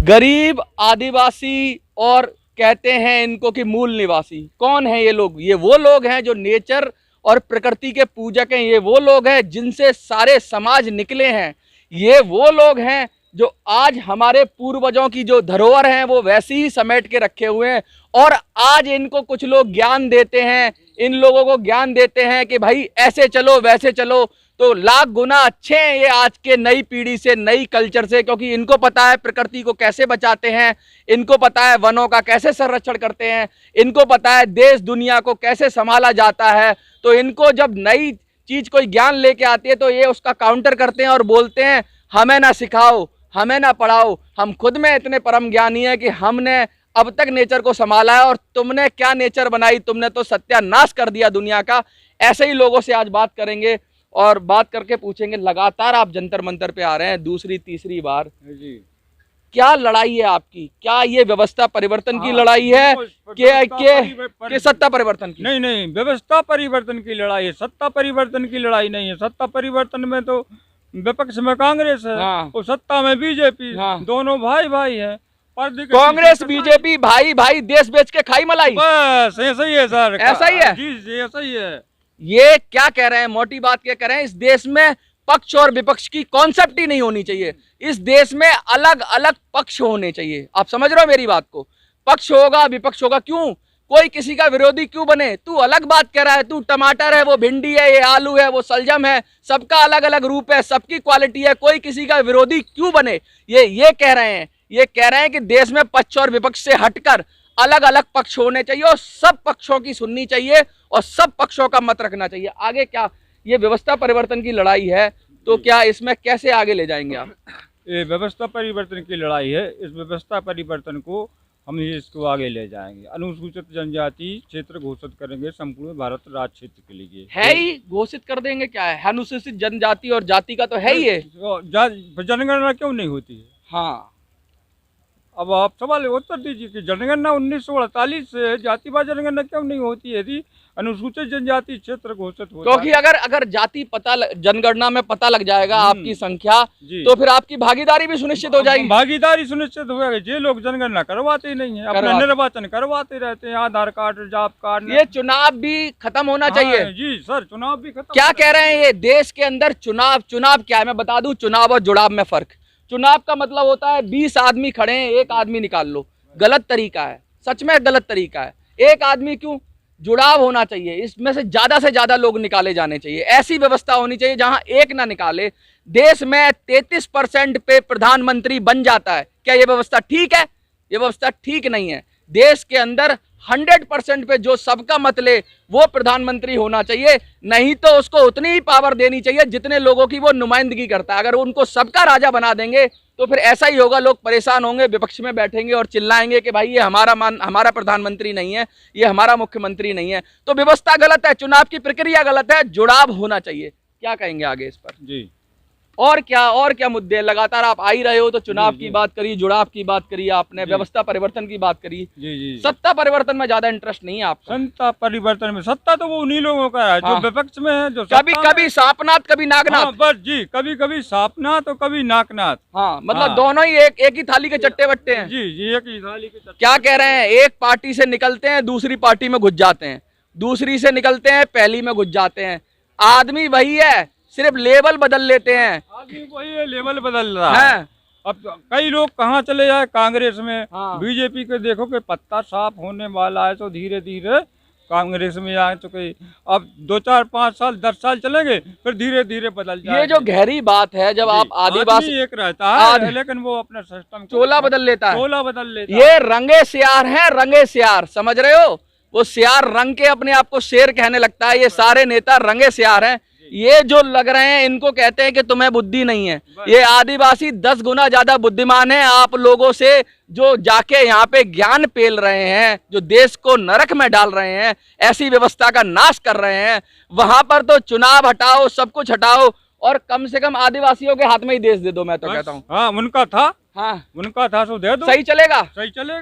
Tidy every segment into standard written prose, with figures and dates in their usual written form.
गरीब आदिवासी और कहते हैं इनको कि मूल निवासी। कौन है ये लोग? ये वो लोग हैं जो नेचर और प्रकृति के पूजक हैं। ये वो लोग हैं जिनसे सारे समाज निकले हैं। ये वो लोग हैं जो आज हमारे पूर्वजों की जो धरोहर हैं वो वैसे ही समेट के रखे हुए हैं। और आज इनको कुछ लोग ज्ञान देते हैं, इन लोगों को ज्ञान देते हैं कि भाई ऐसे चलो वैसे चलो, तो लाख गुना अच्छे हैं ये आज के नई पीढ़ी से, नई कल्चर से, क्योंकि इनको पता है प्रकृति को कैसे बचाते हैं, इनको पता है वनों का कैसे संरक्षण करते हैं, इनको पता है देश दुनिया को कैसे संभाला जाता है। तो इनको जब नई चीज कोई ज्ञान लेके आती है तो ये उसका काउंटर करते हैं और बोलते हैं हमें ना सिखाओ, हमें ना पढ़ाओ, हम खुद में इतने परम ज्ञानी हैं कि हमने अब तक नेचर को संभाला है और तुमने क्या नेचर बनाई, तुमने तो सत्यानाश कर दिया दुनिया का। ऐसे ही लोगों से आज बात करेंगे और बात करके पूछेंगे। लगातार आप जंतर मंतर पे आ रहे हैं दूसरी तीसरी बार जी, क्या लड़ाई है आपकी? क्या ये व्यवस्था परिवर्तन की लड़ाई है कि सत्ता परिवर्तन की? नहीं, व्यवस्था परिवर्तन की लड़ाई है, सत्ता परिवर्तन की लड़ाई नहीं है। सत्ता परिवर्तन में तो विपक्ष में कांग्रेस है और सत्ता में बीजेपी, दोनों भाई भाई है। कांग्रेस बीजेपी भाई भाई, देश बेच के खाई मलाई, बस ऐसा ही है सर, ऐसा ही है जी, ऐसा ही है। ये क्या कह रहे हैं? मोटी बात क्या कह रहे हैं? इस देश में पक्ष और विपक्ष की कॉन्सेप्ट ही नहीं होनी चाहिए। इस देश में अलग अलग पक्ष होने चाहिए। आप समझ रहे हो मेरी बात को? पक्ष होगा विपक्ष होगा, क्यों कोई किसी का विरोधी क्यों बने? तू अलग बात कह रहा है, तू टमाटर है, वो भिंडी है, ये आलू है, वो सलजम है, सबका अलग अलग रूप है, सबकी क्वालिटी है, कोई किसी का विरोधी क्यों बने? ये कह रहे हैं। ये कह रहे हैं कि देश में पक्ष और विपक्ष से हटकर अलग अलग पक्ष होने चाहिए और सब पक्षों की सुननी चाहिए और सब पक्षों का मत रखना चाहिए। आगे क्या ये व्यवस्था परिवर्तन की लड़ाई है, तो क्या इसमें कैसे आगे ले जाएंगे आप? ये व्यवस्था परिवर्तन की लड़ाई है। इस व्यवस्था परिवर्तन को हम इसको आगे ले जाएंगे। अनुसूचित जनजाति क्षेत्र घोषित करेंगे संपूर्ण भारत राज्य क्षेत्र के लिए। है ही घोषित कर देंगे। क्या है अनुसूचित जनजाति और जाति का तो है ही है। जनगणना क्यों नहीं होती है? हाँ, अब आप सवाल उत्तर दीजिए कि जनगणना 1948 से जातिवार जनगणना क्यों नहीं होती है? यदि अनुसूचित जनजाति क्षेत्र घोषित होता है, क्योंकि अगर जाति जनगणना में पता लग जाएगा आपकी संख्या, तो फिर आपकी भागीदारी भी सुनिश्चित हो जाएगी। भागीदारी सुनिश्चित हो जाएगी। ये लोग जनगणना करवाते ही नहीं है, अपना निर्वाचन करवाते रहते हैं, आधार कार्ड जॉब कार्ड। ये चुनाव भी खत्म होना चाहिए। जी सर, चुनाव भी खत्म। क्या कह रहे हैं ये? देश के अंदर चुनाव क्या है मैं बता दूं, चुनाव और जुड़ाव में फर्क। चुनाव का मतलब होता है 20 आदमी खड़े हैं, एक आदमी निकाल लो। गलत तरीका है, सच में गलत तरीका है। एक आदमी क्यों? जुड़ाव होना चाहिए, इसमें से ज्यादा लोग निकाले जाने चाहिए। ऐसी व्यवस्था होनी चाहिए जहां एक ना निकाले। देश में 33% पे प्रधानमंत्री बन जाता है। क्या ये व्यवस्था ठीक है? ये व्यवस्था ठीक नहीं है। देश के अंदर 100% पे जो सबका मत ले वो प्रधानमंत्री होना चाहिए, नहीं तो उसको उतनी ही पावर देनी चाहिए जितने लोगों की वो नुमाइंदगी करता है। अगर उनको सबका राजा बना देंगे तो फिर ऐसा ही होगा, लोग परेशान होंगे, विपक्ष में बैठेंगे और चिल्लाएंगे कि भाई ये हमारा प्रधानमंत्री नहीं है, ये हमारा मुख्यमंत्री नहीं है। तो व्यवस्था गलत है, चुनाव की प्रक्रिया गलत है, जुड़ाव होना चाहिए। क्या कहेंगे आगे इस पर? जी, और क्या मुद्दे? लगातार आप आ ही रहे हो, तो चुनाव की बात करी, जुड़ाव की बात करी आपने, व्यवस्था परिवर्तन की बात करी। जी, सत्ता परिवर्तन में ज्यादा इंटरेस्ट नहीं है आपको? सत्ता परिवर्तन में सत्ता तो वो उन्हीं लोगों का है जो विपक्ष में है, जो कभी सांपनाथ कभी नागनाथ। बस जी, कभी सांपनाथ तो कभी नाकनाथ। हाँ, मतलब दोनों ही एक ही थाली के चट्टे बट्टे हैं। जी, एक ही थाली के चट्टे। क्या कह रहे हैं? एक पार्टी से निकलते हैं दूसरी पार्टी में घुस जाते हैं, दूसरी से निकलते हैं पहली में घुस जाते हैं। आदमी वही है, सिर्फ लेवल बदल लेते हैं। आदमी वही है, लेवल बदल रहा है। अब कई लोग कहाँ चले जाए कांग्रेस में, बीजेपी के देखो कि पत्ता साफ होने वाला है, तो धीरे धीरे कांग्रेस में आ चुके। अब 2 4 5 साल 10 साल चलेंगे, फिर धीरे धीरे बदल जाए। ये जो गहरी बात है, जब आप आदिवासी एक रहता है लेकिन वो अपना सिस्टम चोला बदल लेता है, चोला बदल लेता है। ये रंगे सियार है, रंगे सियार, समझ रहे हो? वो सियार रंग के अपने आप को शेर कहने लगता है। ये सारे नेता रंगे सियार हैं। ये जो लग रहे हैं इनको कहते हैं कि तुम्हें बुद्धि नहीं है। ये आदिवासी 10 गुना ज्यादा बुद्धिमान है आप लोगों से, जो जाके यहाँ पे ज्ञान पेल रहे हैं, जो देश को नरक में डाल रहे हैं, ऐसी व्यवस्था का नाश कर रहे हैं। वहां पर तो चुनाव हटाओ, सब कुछ हटाओ और कम से कम आदिवासियों के हाथ में ही देश दे दो। मैं तो कहता हूँ हाँ, उनका था तो दे दो। सही चलेगा,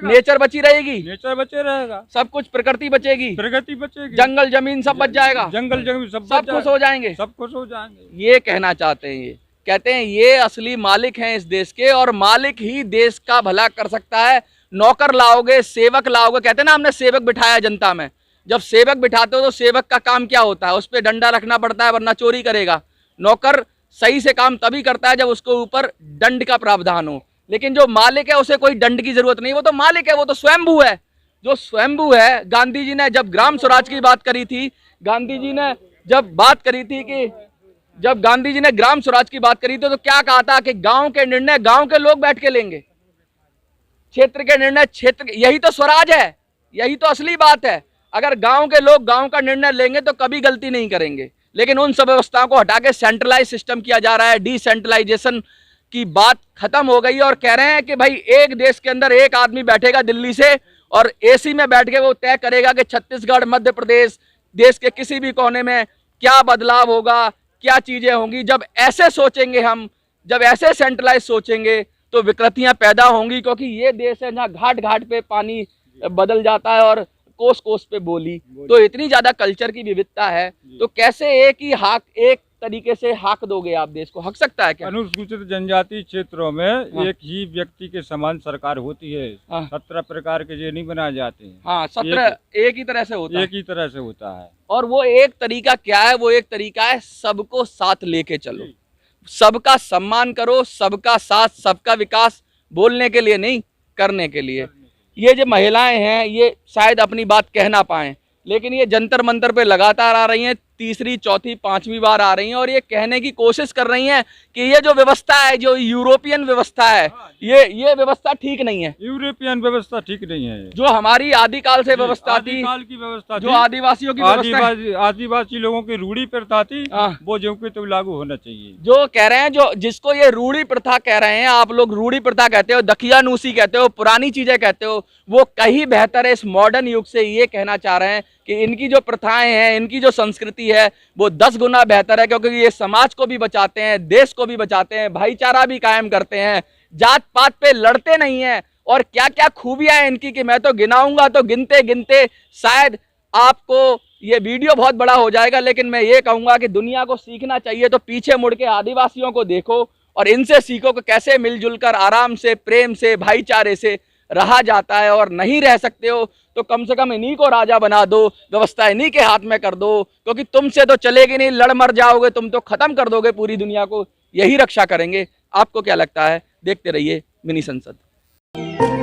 नेचर बची रहेगी, नेचर बचे रहेगा, सब कुछ प्रकृति बचेगी, जंगल जमीन सब बच जाएगा, जंगल जमीन सब खुश हो जाएंगे, सब खुश हो जाएंगे। ये कहना चाहते हैं ये। कहते हैं ये असली मालिक हैं इस देश के, और मालिक ही देश का भला कर सकता है। नौकर लाओगे, सेवक लाओगे, कहते हैं ना हमने सेवक बिठाया जनता में, जब सेवक बिठाते हो तो सेवक का काम क्या होता है, उस पर डंडा रखना पड़ता है वरना चोरी करेगा। नौकर सही से काम तभी करता है जब उसको ऊपर दंड का प्रावधान हो, लेकिन जो मालिक है उसे कोई दंड की जरूरत नहीं, वो तो मालिक है, वो तो स्वयंभू है। जो स्वयंभू है, गांधी जी ने जब ग्राम स्वराज की बात करी थी, गांधी जी ने जब बात करी थी कि जब गांधी जी ने ग्राम स्वराज की बात करी थी तो क्या कहा था कि गांव के निर्णय गांव के लोग बैठ के लेंगे, क्षेत्र के निर्णय क्षेत्र, यही तो स्वराज है, यही तो असली बात है। अगर गांव के लोग गांव का निर्णय लेंगे तो कभी गलती नहीं करेंगे, लेकिन उन सब व्यवस्थाओं को हटा के सेंट्रलाइज सिस्टम किया जा रहा है, डिसेंट्रलाइजेशन की बात खत्म हो गई, और कह रहे हैं कि भाई एक देश के अंदर एक आदमी बैठेगा दिल्ली से और एसी में बैठ के वो तय करेगा कि छत्तीसगढ़, मध्य प्रदेश, देश के किसी भी कोने में क्या बदलाव होगा, क्या चीजें होंगी। जब ऐसे सोचेंगे हम, जब ऐसे सेंट्रलाइज सोचेंगे तो विकृतियां पैदा होंगी, क्योंकि ये देश है जहाँ घाट घाट पे पानी बदल जाता है और कोस कोस पे बोली, तो इतनी ज्यादा कल्चर की विविधता है, तो कैसे एक ही हाक, एक तरीके से हाक दोगे आप देश को? हक सकता है क्या? अनुसूचित जनजाति क्षेत्रों में एक ही व्यक्ति के समान सरकार होती है, 17 प्रकार के ये नहीं बनाए जाते हैं। हाँ, 17 एक ही तरह से होता है, एक ही तरह से होता है। और वो एक तरीका क्या है? वो एक तरीका है सबको साथ लेके चलो, सबका सम्मान करो, सबका साथ, सबका विकास, बोलने के लिए नहीं, करने के लिए। ये जो महिलाएं हैं ये शायद अपनी बात कह ना पाएं, लेकिन ये जंतर मंतर पे लगातार आ रही हैं, तीसरी, चौथी, पांचवी बार आ रही हैं, और ये कहने की कोशिश कर रही हैं कि ये जो व्यवस्था है, जो यूरोपियन व्यवस्था है, ये व्यवस्था ठीक नहीं है। यूरोपियन व्यवस्था ठीक नहीं है। जो हमारी आदिकाल से व्यवस्था थी, आदिकाल की व्यवस्था, जो आदिवासियों की व्यवस्था, आदिवासी लोगों की रूढ़ी प्रथा थी, वो जो कि तो लागू होना चाहिए। जो कह रहे हैं, जो जिसको ये रूढ़ी प्रथा कह रहे हैं, आप लोग रूढ़ी प्रथा कहते हो, दखियानूसी कहते हो, पुरानी चीजें कहते हो, वो कहीं बेहतर है इस मॉडर्न युग से। ये कहना चाह रहे हैं कि इनकी जो प्रथाएं हैं, इनकी जो संस्कृति है, वो 10 गुना बेहतर है, क्योंकि ये समाज को भी बचाते हैं, देश को भी बचाते हैं, भाईचारा भी कायम करते हैं, जात पात पे लड़ते नहीं हैं। और क्या क्या खूबियां हैं इनकी कि मैं तो गिनाऊंगा तो गिनते गिनते शायद आपको ये वीडियो बहुत बड़ा हो जाएगा, लेकिन मैं ये कहूंगा कि दुनिया को सीखना चाहिए तो पीछे मुड़ के आदिवासियों को देखो और इनसे सीखो कि कैसे मिलजुल कर आराम से, प्रेम से, भाईचारे से रहा जाता है। और नहीं रह सकते हो तो कम से कम इन्हीं को राजा बना दो, व्यवस्था इन्हीं के हाथ में कर दो, क्योंकि तुमसे तो चलेगी नहीं, लड़ मर जाओगे, तुम तो खत्म कर दोगे पूरी दुनिया को, यही रक्षा करेंगे। आपको क्या लगता है? देखते रहिए मिनी संसद।